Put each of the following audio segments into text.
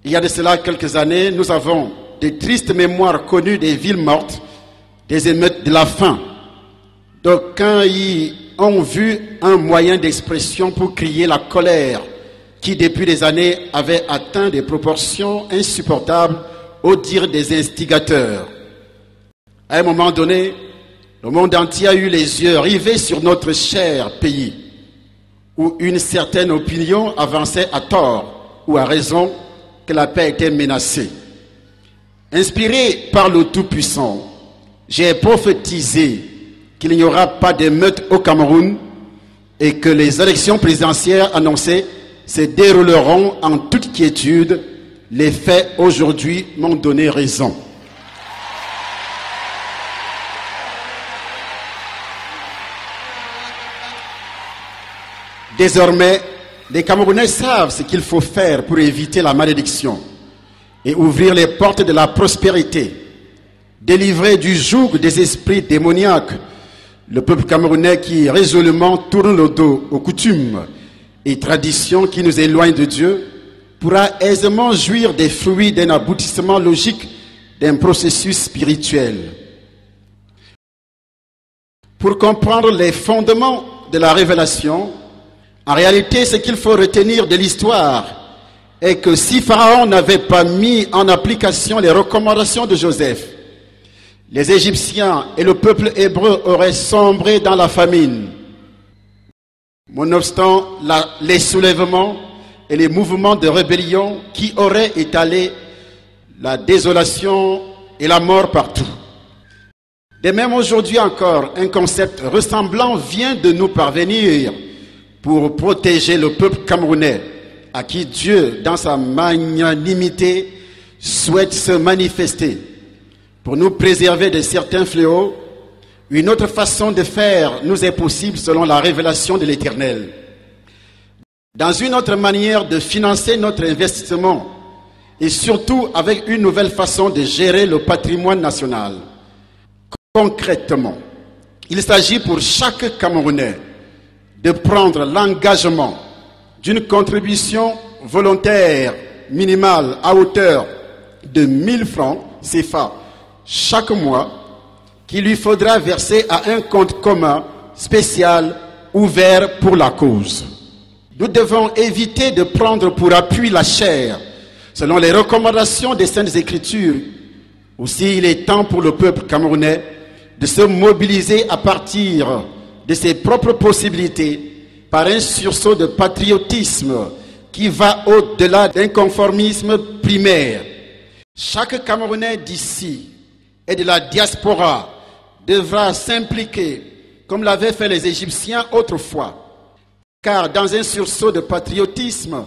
Il y a de cela quelques années, nous avons de tristes mémoires connues des villes mortes, des émeutes de la faim. D'aucuns y ont vu un moyen d'expression pour crier la colère qui, depuis des années, avait atteint des proportions insupportables au dire des instigateurs. À un moment donné, le monde entier a eu les yeux rivés sur notre cher pays, où une certaine opinion avançait à tort ou à raison que la paix était menacée. Inspiré par le Tout-Puissant, j'ai prophétisé qu'il n'y aura pas d'émeute au Cameroun et que les élections présidentielles annoncées se dérouleront en toute quiétude. Les faits aujourd'hui m'ont donné raison. Désormais, les Camerounais savent ce qu'il faut faire pour éviter la malédiction et ouvrir les portes de la prospérité, délivrer du joug des esprits démoniaques le peuple camerounais qui résolument tourne le dos aux coutumes et traditions qui nous éloignent de Dieu pourra aisément jouir des fruits d'un aboutissement logique d'un processus spirituel. Pour comprendre les fondements de la révélation, en réalité, ce qu'il faut retenir de l'histoire est que si Pharaon n'avait pas mis en application les recommandations de Joseph, les Égyptiens et le peuple hébreu auraient sombré dans la famine. Nonobstant les soulèvements et les mouvements de rébellion qui auraient étalé la désolation et la mort partout. De même aujourd'hui encore, un concept ressemblant vient de nous parvenir pour protéger le peuple camerounais, à qui Dieu, dans sa magnanimité, souhaite se manifester. Pour nous préserver de certains fléaux, une autre façon de faire nous est possible selon la révélation de l'Éternel. Dans une autre manière de financer notre investissement, et surtout avec une nouvelle façon de gérer le patrimoine national. Concrètement, il s'agit pour chaque Camerounais de prendre l'engagement d'une contribution volontaire minimale à hauteur de 1000 francs CFA chaque mois qu'il lui faudra verser à un compte commun spécial ouvert pour la cause. Nous devons éviter de prendre pour appui la chair selon les recommandations des Saintes Écritures. Aussi, il est temps pour le peuple camerounais de se mobiliser à partir de ses propres possibilités par un sursaut de patriotisme qui va au-delà d'un conformisme primaire. Chaque Camerounais d'ici et de la diaspora devra s'impliquer comme l'avaient fait les Égyptiens autrefois. Car dans un sursaut de patriotisme,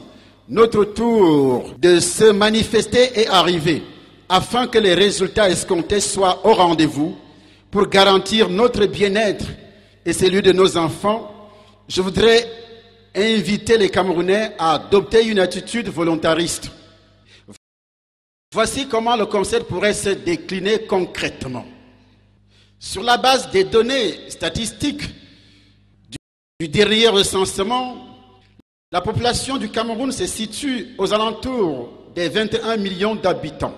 notre tour de se manifester est arrivé afin que les résultats escomptés soient au rendez-vous pour garantir notre bien-être et celui de nos enfants. Je voudrais inviter les Camerounais à adopter une attitude volontariste. Voici comment le concept pourrait se décliner concrètement. Sur la base des données statistiques du dernier recensement, la population du Cameroun se situe aux alentours des 21 millions d'habitants.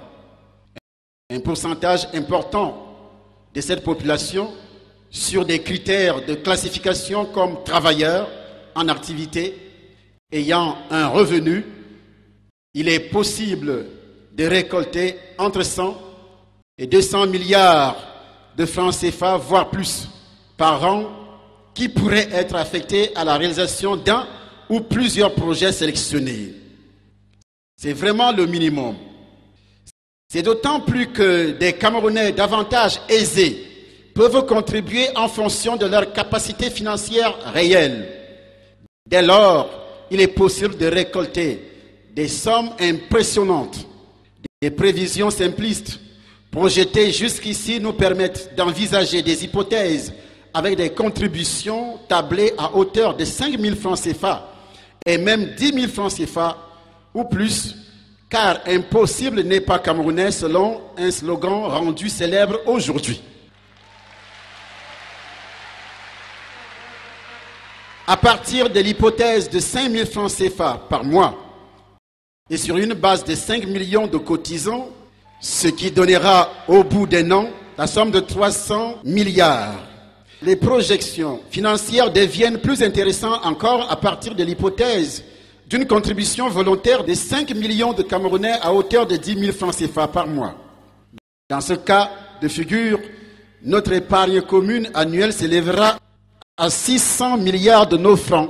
Un pourcentage important de cette population sur des critères de classification comme travailleurs en activité, ayant un revenu, il est possible de récolter entre 100 et 200 milliards de francs CFA, voire plus, par an, qui pourraient être affectés à la réalisation d'un ou plusieurs projets sélectionnés. C'est vraiment le minimum. C'est d'autant plus que des Camerounais davantage aisés peuvent contribuer en fonction de leur capacité financière réelle. Dès lors, il est possible de récolter des sommes impressionnantes. Des prévisions simplistes projetées jusqu'ici nous permettent d'envisager des hypothèses avec des contributions tablées à hauteur de 5 000 francs CFA et même 10 000 francs CFA ou plus, car impossible n'est pas camerounais selon un slogan rendu célèbre aujourd'hui. À partir de l'hypothèse de 5 000 francs CFA par mois, et sur une base de 5 millions de cotisants, ce qui donnera au bout d'un an la somme de 300 milliards. Les projections financières deviennent plus intéressantes encore à partir de l'hypothèse d'une contribution volontaire de 5 millions de Camerounais à hauteur de 10 000 francs CFA par mois. Dans ce cas de figure, notre épargne commune annuelle s'élèvera à 600 milliards de nos francs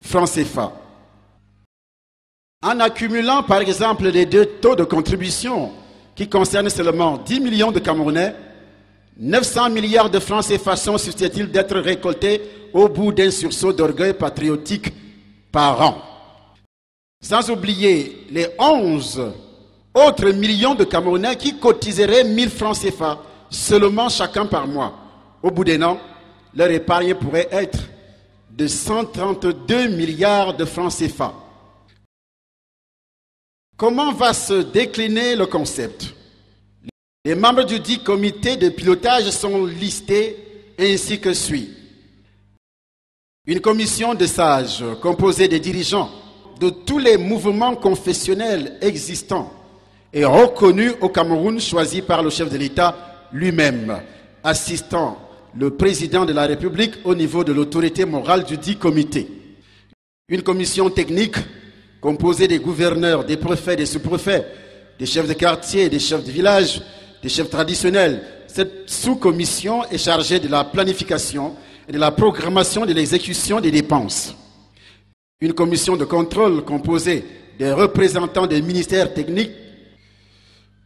CFA. En accumulant par exemple les deux taux de contribution qui concernent seulement 10 millions de Camerounais, 900 milliards de francs CFA sont susceptibles d'être récoltés au bout d'un sursaut d'orgueil patriotique par an. Sans oublier les 11 autres millions de Camerounais qui cotiseraient 1000 francs CFA seulement chacun par mois. Au bout d'un an, leur épargne pourrait être de 132 milliards de francs CFA. Comment va se décliner le concept? Les membres du dit comité de pilotage sont listés ainsi que suit. Une commission de sages composée des dirigeants de tous les mouvements confessionnels existants et reconnus au Cameroun, choisis par le chef de l'État lui-même, assistant le président de la République au niveau de l'autorité morale du dit comité. Une commission technique composée des gouverneurs, des préfets, des sous-préfets, des chefs de quartier, des chefs de village, des chefs traditionnels. Cette sous-commission est chargée de la planification et de la programmation de l'exécution des dépenses. Une commission de contrôle composée des représentants des ministères techniques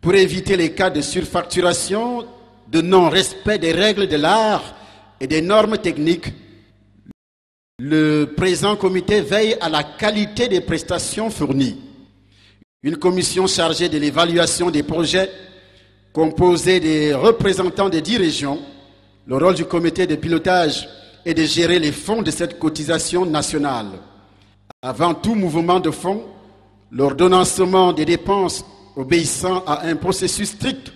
pour éviter les cas de surfacturation, de non-respect des règles de l'art et des normes techniques. Le présent comité veille à la qualité des prestations fournies. Une commission chargée de l'évaluation des projets composée des représentants des 10 régions. Le rôle du comité de pilotage est de gérer les fonds de cette cotisation nationale. Avant tout mouvement de fonds, l'ordonnancement des dépenses obéissant à un processus strict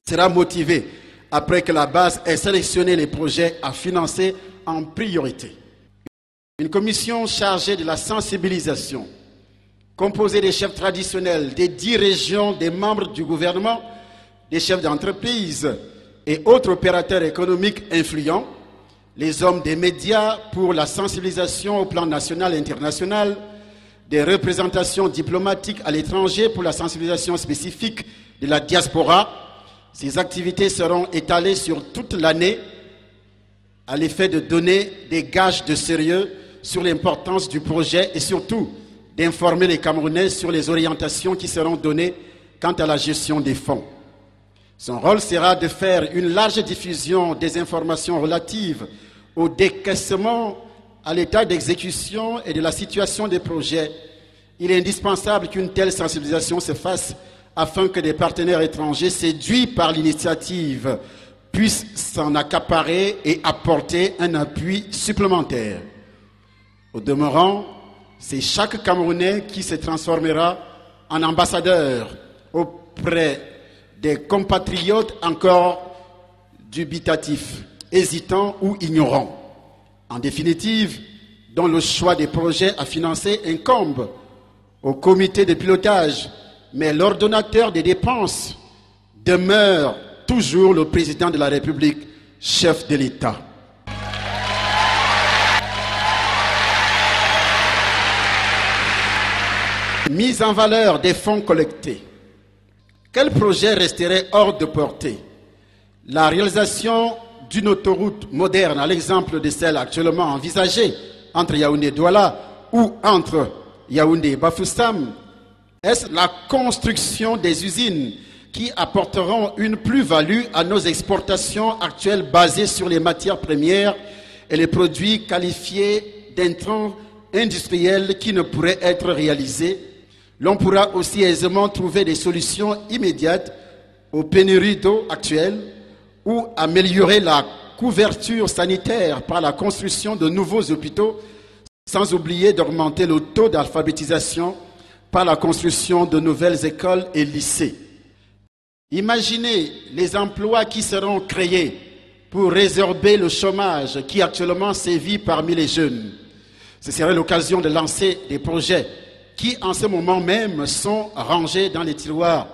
sera motivé après que la base ait sélectionné les projets à financer en priorité. Une commission chargée de la sensibilisation, composée des chefs traditionnels des 10 régions, des membres du gouvernement, des chefs d'entreprise et autres opérateurs économiques influents, les hommes des médias pour la sensibilisation au plan national et international, des représentations diplomatiques à l'étranger pour la sensibilisation spécifique de la diaspora. Ces activités seront étalées sur toute l'année à l'effet de donner des gages de sérieux sur l'importance du projet et surtout d'informer les Camerounais sur les orientations qui seront données quant à la gestion des fonds. Son rôle sera de faire une large diffusion des informations relatives au décaissement, à l'état d'exécution et de la situation des projets. Il est indispensable qu'une telle sensibilisation se fasse afin que des partenaires étrangers séduits par l'initiative puissent s'en accaparer et apporter un appui supplémentaire. Au demeurant, c'est chaque Camerounais qui se transformera en ambassadeur auprès des compatriotes encore dubitatifs, hésitants ou ignorants. En définitive, dont le choix des projets à financer incombe au comité de pilotage, mais l'ordonnateur des dépenses demeure toujours le président de la République, chef de l'État. Mise en valeur des fonds collectés. Quel projet resterait hors de portée? La réalisation d'une autoroute moderne, à l'exemple de celle actuellement envisagée entre Yaoundé et Douala ou entre Yaoundé et Bafoussam, est-ce la construction des usines qui apporteront une plus-value à nos exportations actuelles basées sur les matières premières et les produits qualifiés d'intrants industriels qui ne pourraient être réalisés? L'on pourra aussi aisément trouver des solutions immédiates aux pénuries d'eau actuelles ou améliorer la couverture sanitaire par la construction de nouveaux hôpitaux, sans oublier d'augmenter le taux d'alphabétisation par la construction de nouvelles écoles et lycées. Imaginez les emplois qui seront créés pour résorber le chômage qui actuellement sévit parmi les jeunes. Ce serait l'occasion de lancer des projets qui en ce moment même sont rangés dans les tiroirs